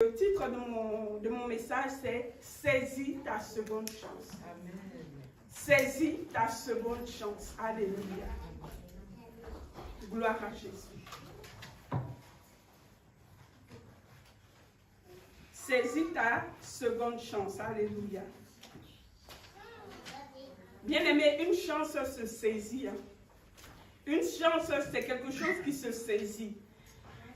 Le titre de mon message, c'est « Saisis ta seconde chance ». Saisis ta seconde chance. Alléluia. Gloire à Jésus. Saisis ta seconde chance. Alléluia. Bien-aimé, une chance se saisit. Une chance, c'est quelque chose qui se saisit.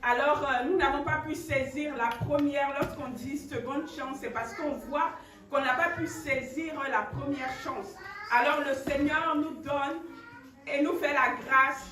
Alors, nous n'avons pas pu saisir la première. Lorsqu'on dit seconde chance, c'est parce qu'on voit qu'on n'a pas pu saisir la première chance. Alors, le Seigneur nous donne et nous fait la grâce.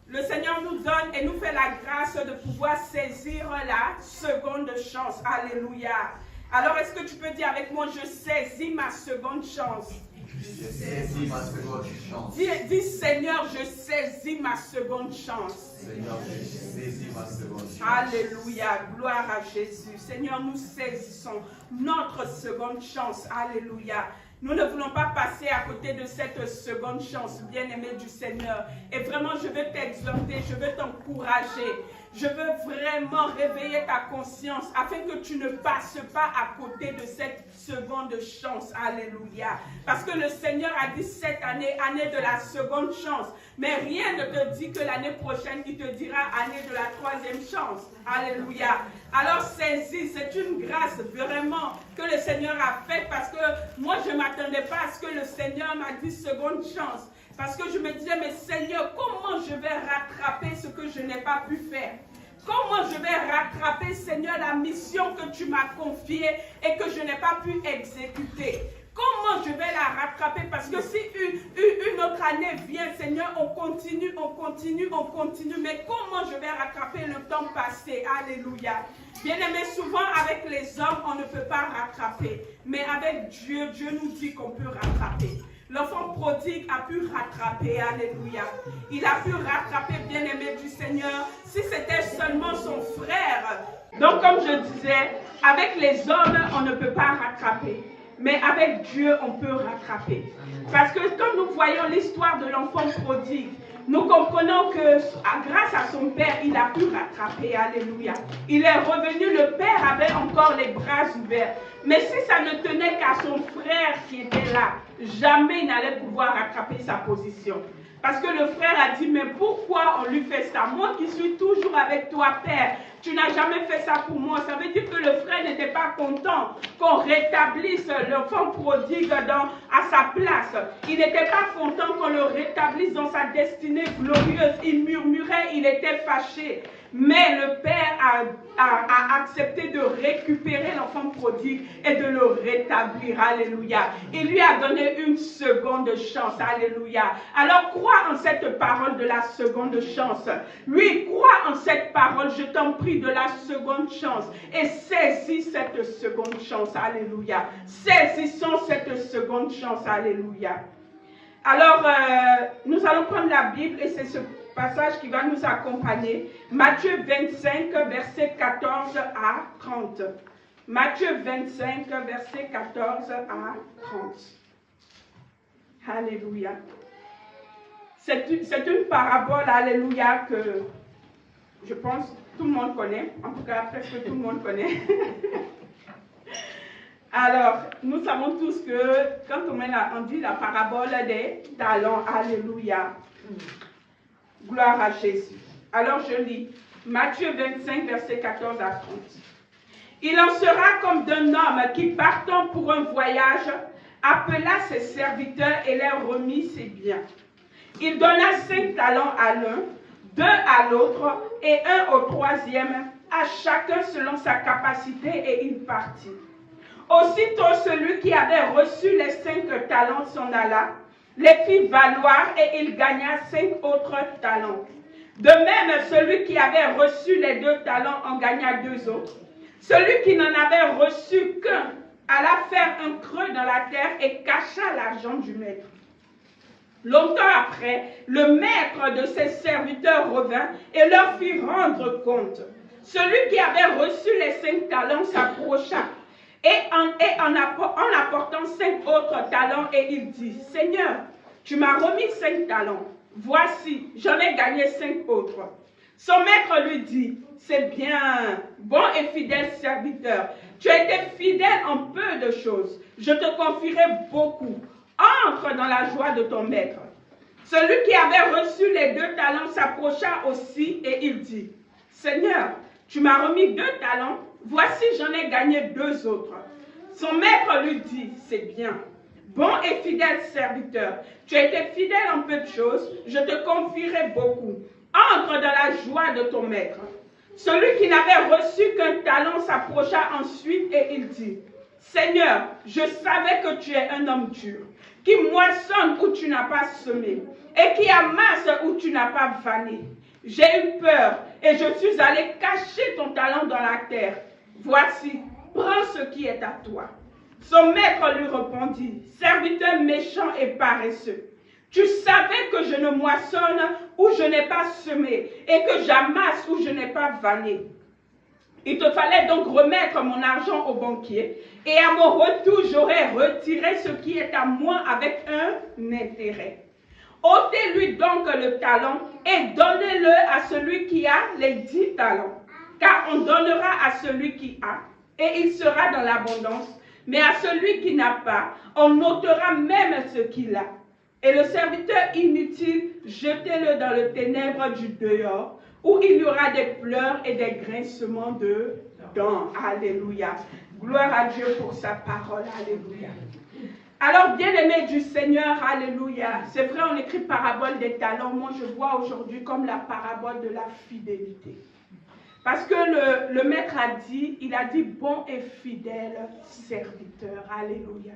Le Seigneur nous donne et nous fait la grâce de pouvoir saisir la seconde chance. Alléluia. Alors, est-ce que tu peux dire avec moi, je saisis ma seconde chance? Je saisis ma seconde chance. Dis Seigneur, je saisis ma seconde chance. Seigneur, je saisis ma seconde chance. Alléluia, gloire à Jésus. Seigneur, nous saisissons notre seconde chance. Alléluia. Nous ne voulons pas passer à côté de cette seconde chance, bien-aimé du Seigneur. Et vraiment, je veux t'exhorter, je veux t'encourager. Je veux vraiment réveiller ta conscience afin que tu ne passes pas à côté de cette seconde chance. Alléluia. Parce que le Seigneur a dit cette année, année de la seconde chance. Mais rien ne te dit que l'année prochaine, il te dira année de la troisième chance. Alléluia. Alors saisis, c'est une grâce vraiment que le Seigneur a faite parce que moi je ne m'attendais pas à ce que le Seigneur m'a dit seconde chance. Parce que je me disais, mais Seigneur, comment je vais rattraper ce que je n'ai pas pu faire? Comment je vais rattraper, Seigneur, la mission que tu m'as confiée et que je n'ai pas pu exécuter? Comment je vais la rattraper? Parce que si une autre année vient, Seigneur, on continue. Mais comment je vais rattraper le temps passé? Alléluia. Bien-aimé, souvent avec les hommes, on ne peut pas rattraper. Mais avec Dieu, Dieu nous dit qu'on peut rattraper. L'enfant prodigue a pu rattraper, alléluia. Il a pu rattraper, bien-aimé du Seigneur, si c'était seulement son frère. Donc, comme je disais, avec les hommes, on ne peut pas rattraper. Mais avec Dieu, on peut rattraper. Parce que quand nous voyons l'histoire de l'enfant prodigue, nous comprenons que grâce à son père, il a pu rattraper. Alléluia. Il est revenu, le père avait encore les bras ouverts. Mais si ça ne tenait qu'à son frère qui était là, jamais il n'allait pouvoir rattraper sa position. Parce que le frère a dit, mais pourquoi on lui fait ça? Moi qui suis toujours avec toi, Père, tu n'as jamais fait ça pour moi. Ça veut dire que le frère n'était pas content qu'on rétablisse l'enfant prodigue à sa place. Il n'était pas content qu'on le rétablisse dans sa destinée glorieuse. Il murmurait, il était fâché. Mais le père a accepté de récupérer l'enfant prodigue et de le rétablir. Alléluia. Il lui a donné une seconde chance. Alléluia. Alors crois en cette parole de la seconde chance. Lui, crois en cette parole, je t'en prie, de la seconde chance. Et saisis cette seconde chance. Alléluia. Saisissons cette seconde chance. Alléluia. Alors, nous allons prendre la Bible et c'est ce passage qui va nous accompagner. Matthieu 25, verset 14 à 30. Matthieu 25, verset 14 à 30. Alléluia. C'est une parabole, alléluia, que je pense tout le monde connaît. En tout cas, presque tout le monde connaît. Alors, nous savons tous que quand on dit la parabole des talents, alléluia. Gloire à Jésus. Alors je lis Matthieu 25, verset 14 à 30. Il en sera comme d'un homme qui, partant pour un voyage, appela ses serviteurs et leur remit ses biens. Il donna 5 talents à l'un, 2 à l'autre et 1 au troisième, à chacun selon sa capacité, et il partit. Aussitôt celui qui avait reçu les 5 talents s'en alla, les fit valoir et il gagna 5 autres talents. De même, celui qui avait reçu les 2 talents en gagna 2 autres. Celui qui n'en avait reçu qu'un alla faire un creux dans la terre et cacha l'argent du maître. Longtemps après, le maître de ses serviteurs revint et leur fit rendre compte. Celui qui avait reçu les 5 talents s'approcha et en apportant 5 autres talents, et il dit, « Seigneur, tu m'as remis 5 talents. Voici, j'en ai gagné 5 autres. » Son maître lui dit, « c'est bien. Bon et fidèle serviteur. Tu as été fidèle en peu de choses. Je te confierai beaucoup. Entre dans la joie de ton maître. Celui qui avait reçu les 2 talents s'approcha aussi et il dit, Seigneur, tu m'as remis 2 talents, voici j'en ai gagné 2 autres. Son maître lui dit, c'est bien. Bon et fidèle serviteur, tu as été fidèle en peu de choses, je te confierai beaucoup. Entre dans la joie de ton maître. Celui qui n'avait reçu qu'un talent s'approcha ensuite et il dit, Seigneur, je savais que tu es un homme dur, qui moissonne où tu n'as pas semé, et qui amasse où tu n'as pas vanné. J'ai eu peur, et je suis allé cacher ton talent dans la terre. Voici, prends ce qui est à toi. Son maître lui répondit, serviteur méchant et paresseux, tu savais que je ne moissonne où je n'ai pas semé, et que j'amasse où je n'ai pas vanné. Il te fallait donc remettre mon argent au banquier, et à mon retour, j'aurais retiré ce qui est à moi avec un intérêt. Ôtez-lui donc le talent et donnez-le à celui qui a les 10 talents, car on donnera à celui qui a, et il sera dans l'abondance, mais à celui qui n'a pas, on ôtera même ce qu'il a. Et le serviteur inutile, jetez-le dans le ténèbre du dehors, où il y aura des pleurs et des grincements de dents. Alléluia. Gloire à Dieu pour sa parole. Alléluia. Alors, bien-aimés du Seigneur, alléluia. C'est vrai, on écrit parabole des talents. Moi, je vois aujourd'hui comme la parabole de la fidélité. Parce que le maître a dit, il a dit bon et fidèle serviteur. Alléluia.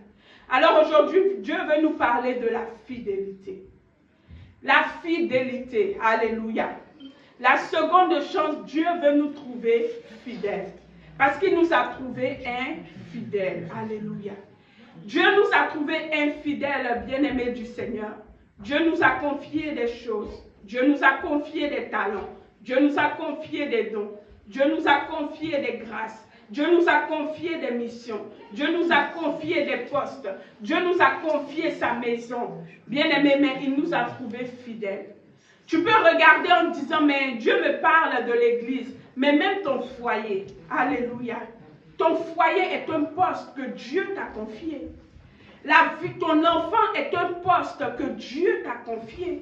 Alors aujourd'hui, Dieu veut nous parler de la fidélité. La fidélité. Alléluia. La seconde chance, Dieu veut nous trouver fidèles. Parce qu'il nous a trouvés infidèles. Alléluia. Dieu nous a trouvés infidèles, bien-aimés du Seigneur. Dieu nous a confié des choses. Dieu nous a confié des talents. Dieu nous a confié des dons. Dieu nous a confié des grâces. Dieu nous a confié des missions. Dieu nous a confié des postes. Dieu nous a confié sa maison. Bien-aimés, mais il nous a trouvés fidèles. Tu peux regarder en disant, mais Dieu me parle de l'église, mais même ton foyer. Alléluia. Ton foyer est un poste que Dieu t'a confié. Ton enfant est un poste que Dieu t'a confié.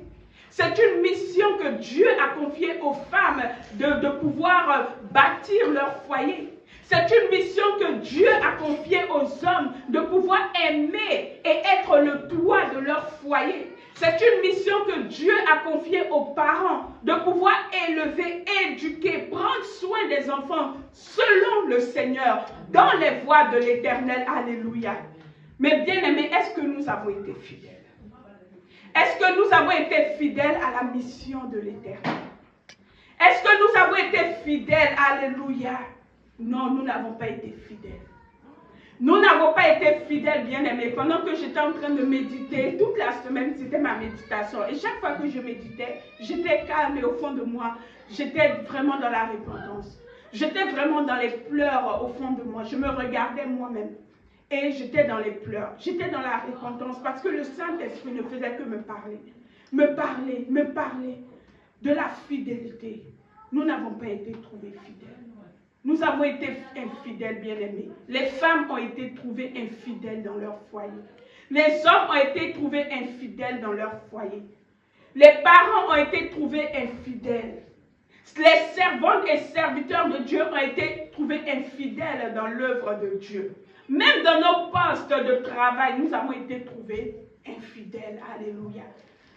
C'est une mission que Dieu a confiée aux femmes de pouvoir bâtir leur foyer. C'est une mission que Dieu a confiée aux hommes de pouvoir aimer et être le toit de leur foyer. C'est une mission que Dieu a confiée aux parents de pouvoir élever, éduquer, prendre soin des enfants selon le Seigneur, dans les voies de l'Éternel. Alléluia. Mais bien aimés, est-ce que nous avons été fidèles? Est-ce que nous avons été fidèles à la mission de l'Éternel? Est-ce que nous avons été fidèles? Alléluia. Non, nous n'avons pas été fidèles. Nous n'avons pas été fidèles, bien-aimés. Pendant que j'étais en train de méditer, toute la semaine, c'était ma méditation. Et chaque fois que je méditais, j'étais calme et au fond de moi, j'étais vraiment dans la repentance. J'étais vraiment dans les pleurs au fond de moi. Je me regardais moi-même. Et j'étais dans les pleurs. J'étais dans la repentance parce que le Saint-Esprit ne faisait que me parler. Me parler de la fidélité. Nous n'avons pas été trouvés fidèles. Nous avons été infidèles, bien-aimés. Les femmes ont été trouvées infidèles dans leur foyer. Les hommes ont été trouvés infidèles dans leur foyer. Les parents ont été trouvés infidèles. Les servantes et serviteurs de Dieu ont été trouvés infidèles dans l'œuvre de Dieu. Même dans nos postes de travail, nous avons été trouvés infidèles. Alléluia.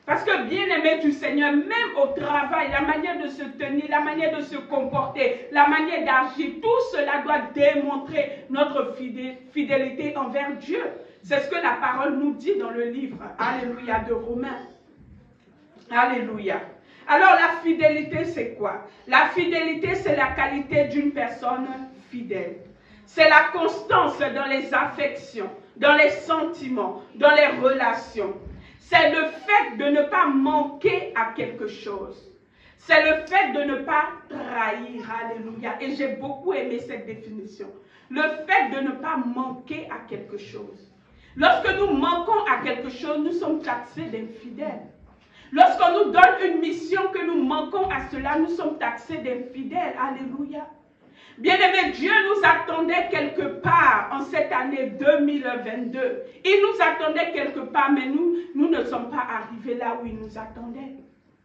Parce que, bien-aimés du Seigneur, même au travail, la manière de se tenir, la manière de se comporter, la manière d'agir, tout cela doit démontrer notre fidélité envers Dieu. C'est ce que la parole nous dit dans le livre, alléluia, de Romains. Alléluia. Alors, la fidélité, c'est quoi? La fidélité, c'est la qualité d'une personne fidèle. C'est la constance dans les affections, dans les sentiments, dans les relations. C'est le fait de ne pas manquer à quelque chose. C'est le fait de ne pas trahir. Alléluia. Et j'ai beaucoup aimé cette définition. Le fait de ne pas manquer à quelque chose. Lorsque nous manquons à quelque chose, nous sommes taxés d'infidèles. Lorsqu'on nous donne une mission que nous manquons à cela, nous sommes taxés d'infidèles. Alléluia. Bien-aimé, Dieu nous attendait quelque part en cette année 2022. Il nous attendait quelque part, mais nous ne sommes pas arrivés là où il nous attendait.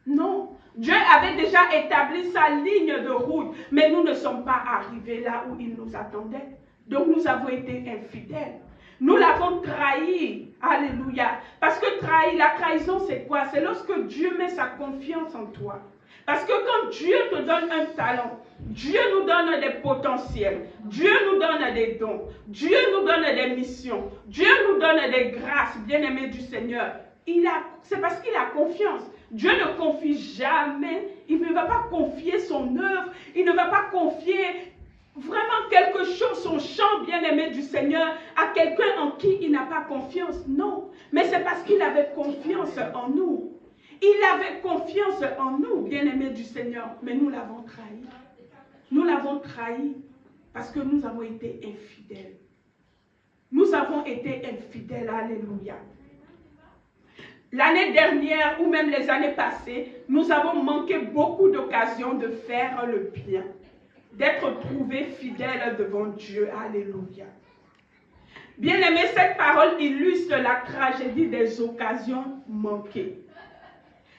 Non, Dieu avait déjà établi sa ligne de route, mais nous ne sommes pas arrivés là où il nous attendait. Donc nous avons été infidèles. Nous l'avons trahi. Alléluia. Parce que la trahison, c'est quoi? C'est lorsque Dieu met sa confiance en toi. Parce que quand Dieu te donne un talent, Dieu nous donne des potentiels, Dieu nous donne des dons, Dieu nous donne des missions, Dieu nous donne des grâces, bien-aimés du Seigneur. C'est parce qu'il a confiance. Dieu ne confie jamais, il ne va pas confier son œuvre, il ne va pas confier vraiment quelque chose, son champ bien-aimé du Seigneur, à quelqu'un en qui il n'a pas confiance. Non, mais c'est parce qu'il avait confiance en nous. Il avait confiance en nous, bien-aimés du Seigneur, mais nous l'avons trahi. Nous l'avons trahi parce que nous avons été infidèles. Nous avons été infidèles, alléluia. L'année dernière ou même les années passées, nous avons manqué beaucoup d'occasions de faire le bien, d'être trouvés fidèles devant Dieu, alléluia. Bien-aimés, cette parole illustre la tragédie des occasions manquées.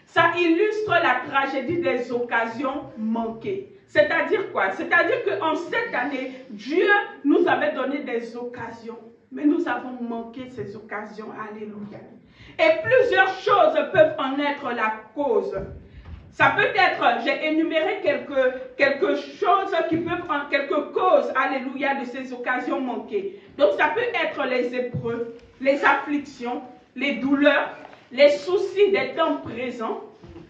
Ça illustre la tragédie des occasions manquées. C'est-à-dire quoi? C'est-à-dire qu'en cette année, Dieu nous avait donné des occasions, mais nous avons manqué ces occasions. Alléluia. Et plusieurs choses peuvent en être la cause. Ça peut être, j'ai énuméré quelques choses qui peuvent en quelques causes, alléluia, de ces occasions manquées. Donc ça peut être les épreuves, les afflictions, les douleurs, les soucis des temps présents,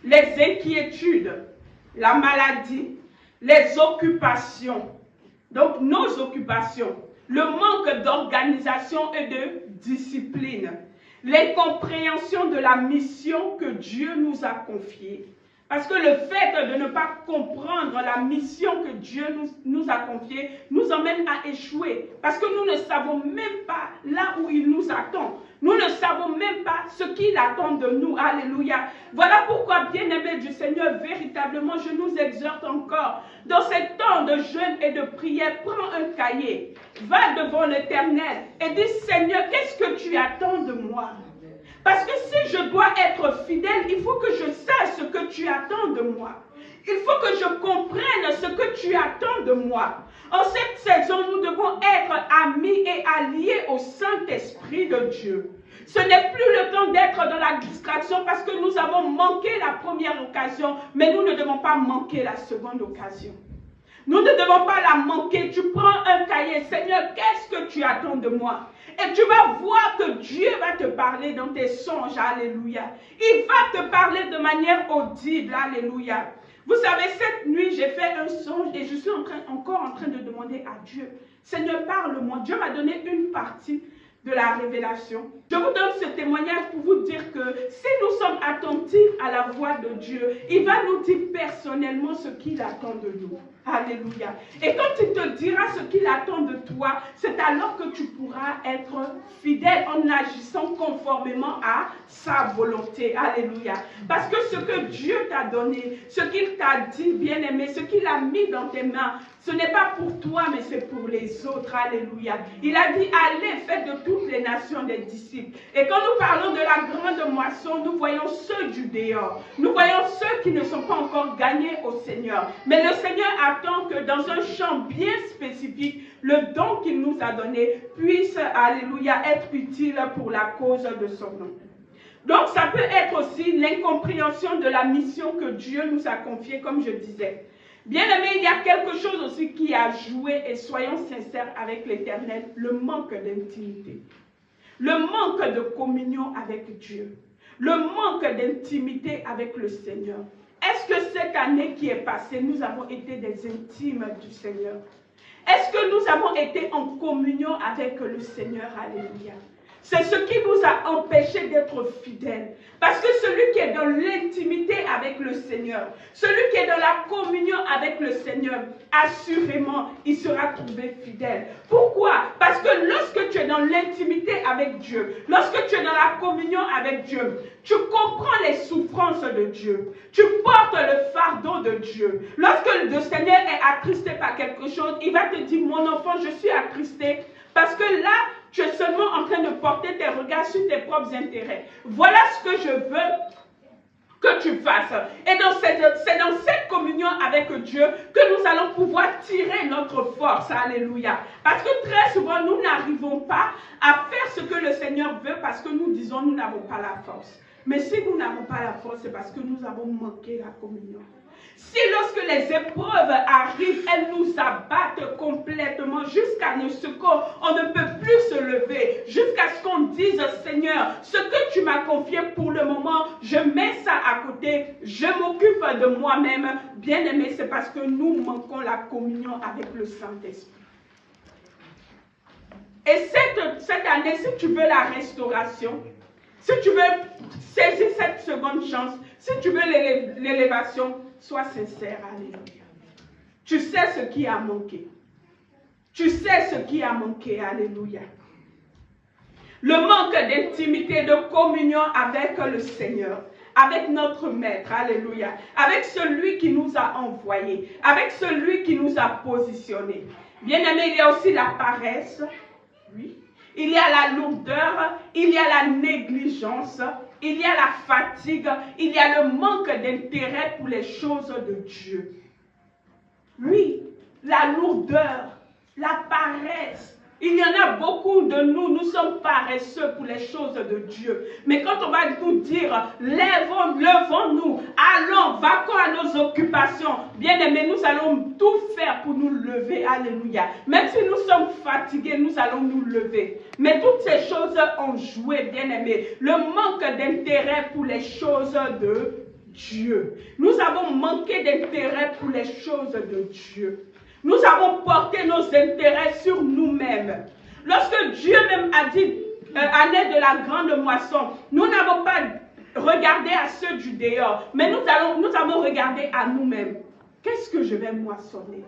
les inquiétudes, la maladie, les occupations. Donc nos occupations, le manque d'organisation et de discipline, l'incompréhension de la mission que Dieu nous a confiée. Parce que le fait de ne pas comprendre la mission que Dieu nous a confiée nous emmène à échouer. Parce que nous ne savons même pas là où il nous attend. Nous ne savons même pas ce qu'il attend de nous. Alléluia. Voilà pourquoi, bien-aimés du Seigneur, véritablement, je nous exhorte encore. Dans ces temps de jeûne et de prière, prends un cahier, va devant l'Éternel et dis, Seigneur, qu'est-ce que tu attends de moi? Parce que si je dois être fidèle, il faut que je sache ce que tu attends de moi. Il faut que je comprenne ce que tu attends de moi. En cette saison, nous devons être amis et alliés au Saint-Esprit de Dieu. Ce n'est plus le temps d'être dans la distraction parce que nous avons manqué la première occasion, mais nous ne devons pas manquer la seconde occasion. Nous ne devons pas la manquer. Tu prends un cahier, Seigneur, qu'est-ce que tu attends de moi? Et tu vas voir que Dieu va te parler dans tes songes, alléluia. Il va te parler de manière audible, alléluia. Vous savez, cette nuit, j'ai fait un songe et je suis encore en train de demander à Dieu, Seigneur, parle-moi. Dieu m'a donné une partie de la révélation. Je vous donne ce témoignage pour vous dire que si nous sommes attentifs à la voix de Dieu, il va nous dire personnellement ce qu'il attend de nous. Alléluia. Et quand il te dira ce qu'il attend de toi, c'est alors que tu pourras être fidèle en agissant conformément à sa volonté. Alléluia. Parce que ce que Dieu t'a donné, ce qu'il t'a dit, bien-aimé, ce qu'il a mis dans tes mains, ce n'est pas pour toi, mais c'est pour les autres. Alléluia. Il a dit, allez, faites de toutes les nations des disciples. Et quand nous parlons de la grande moisson, nous voyons ceux du dehors. Nous voyons ceux qui ne sont pas encore gagnés au Seigneur. Mais le Seigneur attend que dans un champ bien spécifique, le don qu'il nous a donné puisse, alléluia, être utile pour la cause de son nom. Donc ça peut être aussi l'incompréhension de la mission que Dieu nous a confiée, comme je disais. Bien aimé, il y a quelque chose aussi qui a joué, et soyons sincères avec l'Éternel, le manque d'intimité. Le manque de communion avec Dieu. Le manque d'intimité avec le Seigneur. Est-ce que cette année qui est passée, nous avons été des intimes du Seigneur? Est-ce que nous avons été en communion avec le Seigneur? Alléluia. C'est ce qui nous a empêchés d'être fidèles. Parce que celui qui est dans l'intimité avec le Seigneur, celui qui est dans la communion avec le Seigneur, assurément, il sera trouvé fidèle. Pourquoi? Parce que lorsque tu es dans dans l'intimité avec Dieu, lorsque tu es dans la communion avec Dieu, tu comprends les souffrances de Dieu. Tu portes le fardeau de Dieu. Lorsque le Seigneur est attristé par quelque chose, il va te dire, mon enfant, je suis attristé parce que là, tu es seulement en train de porter tes regards sur tes propres intérêts. Voilà ce que je veux que tu fasses. Et c'est dans cette communion avec Dieu que nous allons pouvoir tirer notre force. Alléluia. Parce que très souvent, nous n'arrivons pas à faire ce que le Seigneur veut parce que nous disons nous n'avons pas la force. Mais si nous n'avons pas la force, c'est parce que nous avons manqué la communion. Si lorsque les épreuves arrivent, elles nous abattent complètement jusqu'à ce qu'on ne peut plus se lever, jusqu'à ce qu'on dise, Seigneur, ce que tu m'as confié pour le moment, je mets ça à côté, je m'occupe de moi-même. Bien-aimé, c'est parce que nous manquons la communion avec le Saint-Esprit. Et cette année, si tu veux la restauration, si tu veux saisir cette seconde chance, si tu veux l'élévation, sois sincère, alléluia. Tu sais ce qui a manqué. Tu sais ce qui a manqué, alléluia. Le manque d'intimité, de communion avec le Seigneur, avec notre Maître, alléluia, avec celui qui nous a envoyés, avec celui qui nous a positionnés. Bien-aimé, il y a aussi la paresse, oui. Il y a la lourdeur, il y a la négligence, il y a la fatigue, il y a le manque d'intérêt pour les choses de Dieu. Oui, la lourdeur, la paresse. Il y en a beaucoup de nous, nous sommes paresseux pour les choses de Dieu. Mais quand on va nous dire, levons-nous, allons, vaquons à nos occupations, bien aimés, nous allons tout faire pour nous lever, alléluia. Même si nous sommes fatigués, nous allons nous lever. Mais toutes ces choses ont joué, bien aimés. Le manque d'intérêt pour les choses de Dieu. Nous avons manqué d'intérêt pour les choses de Dieu. Nous avons porté nos intérêts sur nous-mêmes. Lorsque Dieu même a dit, année de la grande moisson, nous n'avons pas regardé à ceux du dehors, mais nous avons regardé à nous-mêmes. Qu'est-ce que je vais moissonner?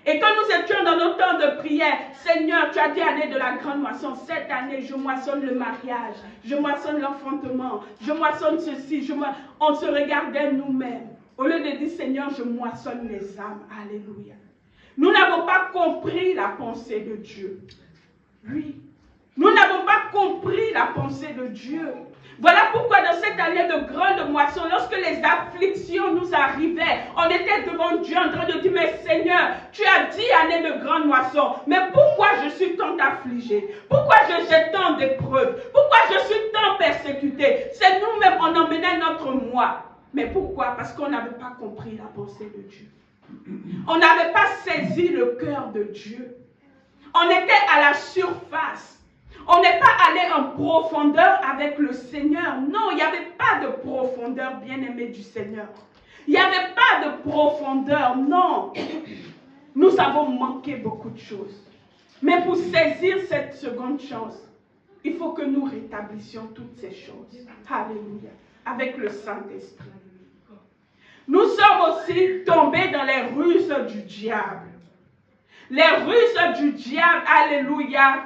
Et quand nous étions dans nos temps de prière, Seigneur, tu as dit année de la grande moisson, cette année, je moissonne le mariage, je moissonne l'enfantement, je moissonne ceci, on se regardait nous-mêmes. Au lieu de dire, Seigneur, je moissonne les âmes. Alléluia. Nous n'avons pas compris la pensée de Dieu. Oui. Nous n'avons pas compris la pensée de Dieu. Voilà pourquoi dans cette année de grande moisson, lorsque les afflictions nous arrivaient, on était devant Dieu en train de dire, mais Seigneur, tu as dit année de grande moisson, mais pourquoi je suis tant affligé? Pourquoi j'ai tant d'épreuves? Pourquoi je suis tant persécuté? C'est nous-mêmes, on emmenait notre moi. Mais pourquoi? Parce qu'on n'avait pas compris la pensée de Dieu. On n'avait pas saisi le cœur de Dieu. On était à la surface. On n'est pas allé en profondeur avec le Seigneur. Non, il n'y avait pas de profondeur, bien-aimé du Seigneur. Il n'y avait pas de profondeur, non. Nous avons manqué beaucoup de choses. Mais pour saisir cette seconde chance, il faut que nous rétablissions toutes ces choses. Alléluia. Avec le Saint-Esprit. Nous sommes aussi tombés dans les ruses du diable. Les ruses du diable, alléluia.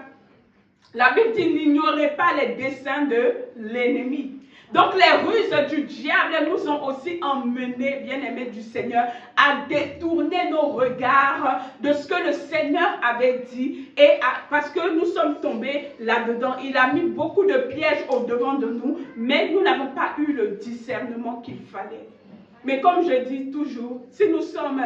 La Bible dit, n'ignorez pas les desseins de l'ennemi. Donc les ruses du diable nous ont aussi emmenés, bien-aimés du Seigneur, à détourner nos regards de ce que le Seigneur avait dit. Parce que nous sommes tombés là-dedans. Il a mis beaucoup de pièges au-devant de nous, mais nous n'avons pas eu le discernement qu'il fallait. Mais comme je dis toujours, si nous sommes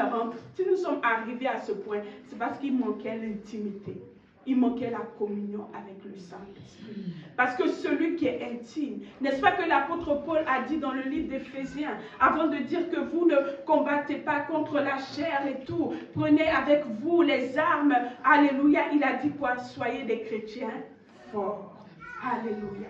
arrivés à ce point, c'est parce qu'il manquait l'intimité. Il manquait la communion avec le Saint-Esprit. Parce que celui qui est intime, n'est-ce pas que l'apôtre Paul a dit dans le livre d'Éphésiens, avant de dire que vous ne combattez pas contre la chair et tout, prenez avec vous les armes, alléluia, il a dit quoi? Soyez des chrétiens forts. Alléluia.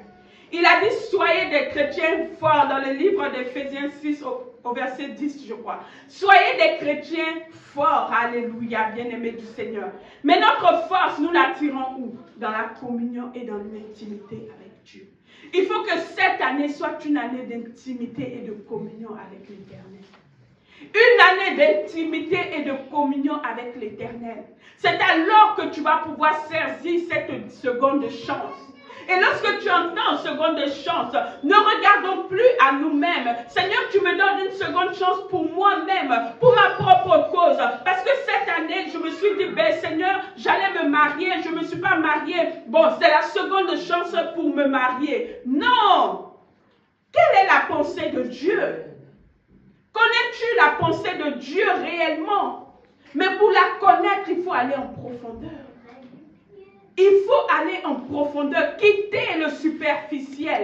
Il a dit, soyez des chrétiens forts dans le livre d'Éphésiens 6 au verset 10, je crois. Soyez des chrétiens forts, alléluia, bien-aimés du Seigneur. Mais notre force, nous la tirons où? Dans la communion et dans l'intimité avec Dieu. Il faut que cette année soit une année d'intimité et de communion avec l'Éternel. Une année d'intimité et de communion avec l'Éternel. C'est alors que tu vas pouvoir saisir cette seconde chance. Et lorsque tu entends seconde chance, ne regardons plus à nous-mêmes. Seigneur, tu me donnes une seconde chance pour moi-même, pour ma propre cause. Parce que cette année, je me suis dit, ben Seigneur, j'allais me marier, je ne me suis pas mariée. Bon, c'est la seconde chance pour me marier. Non! Quelle est la pensée de Dieu? Connais-tu la pensée de Dieu réellement? Mais pour la connaître, il faut aller en profondeur. Il faut aller en profondeur, quitter le superficiel.